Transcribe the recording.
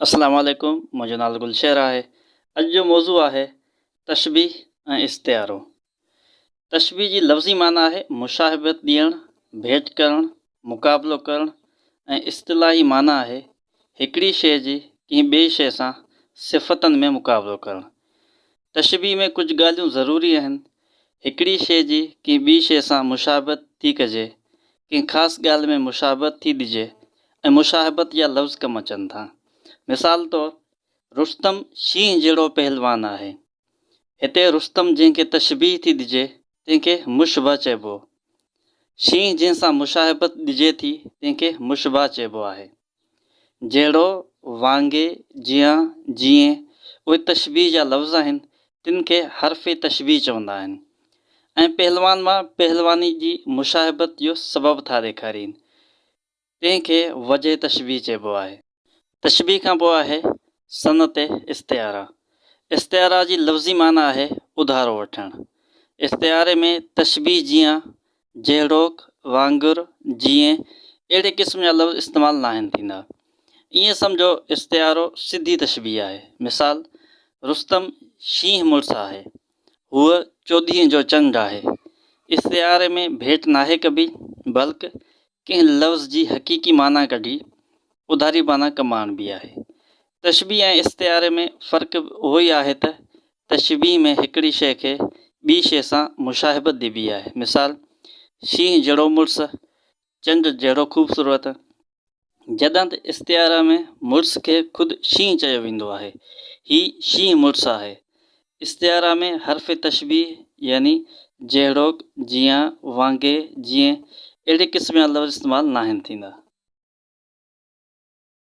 अस्सलाम वालेकुम। मुंहिंजो नालो गुलशहर आहे। अॼु जो मौज़ू आहे तशबीह ऐं इस्तिआरो। तशबीह जी लफ़्ज़ी माना आहे मुशाहिबत ॾियणु, भेट करणु, मुक़ाबिलो करणु ऐं इस्तिलाही माना आहे हिकिड़ी शइ जी कंहिं ॿिए शइ सां सिफ़तनि में मुक़ाबिलो करणु। तशबीह में कुझु ॻाल्हियूं ज़रूरी आहिनि। हिकिड़ी शइ जी कंहिं ॿी शइ सां मुशाहिबत थी कजे, कंहिं ख़ासि ॻाल्हि में मुशाहिबत थी ॾिजे ऐं मुशाहिबत जा लफ़्ज़ कमु अचनि था। मिसाल तौरु रुस्तम शींहं जहिड़ो पहलवान आहे। हिते रुस्तम जंहिंखे तशबीह थी ॾिजे तंहिंखे मुशबह चइबो। शींहं जंहिंसां मुशाहिबत ॾिजे थी तंहिंखे मुशबह चइबो आहे। जहिड़ो, वांगे, जियां, जीअं उहे तशबीह जा लफ़्ज़ आहिनि, तिन खे हर्फ़े तशबीह चवंदा आहिनि ऐं पहलवान मां पहलवानी जी मुशाहिबत जो सबबु था ॾेखारीनि, तंहिंखे वजह तशबीह चइबो आहे। तशबीह खां पोइ आहे सनत इस्तिआरा। इस्तिआरा जी लफ़्ज़ी माना आहे उधारो वठणु। इस्तिआरे में तशबीह जीअं, जहिड़ोक, वांगुरु, जीअं अहिड़े क़िस्म जा लफ़्ज़ इस्तेमालु न आहिनि थींदा। ईअं सम्झो इस्तिआरो सिधी तशबीह आहे। मिसाल, रुस्तम शींहं मुड़ुसु आहे, हूअ 14 जो चंडु आहे। इस्तिआरे में भेट नाहे कबी, बल्कि कंहिं लफ़्ज़ जी हक़ीक़ी माना कढी उधारी माना कमु आणिबी आहे। तशबीह ऐं इस्तिआरे में फ़र्क़ु उहो ई आहे त तशबीह में हिकिड़ी शइ खे ॿी शइ सां मुशाहिबत ॾिबी आहे। मिसाल, शींहं जहिड़ो मुड़ुसु, चंडु जहिड़ो ख़ूबसूरत। जॾहिं त इस्तिआरा में मुड़ुस खे ख़ुदि शींहं चयो वेंदो आहे। हीउ शींहं मुड़ुसु आहे। इस्तिआरा में हर्फ़े तशबीह यानी जहिड़ोक, जियां, वांगे, जीअं अहिड़े क़िस्म जा लफ़्ज़ इस्तेमालु न आहिनि थींदा।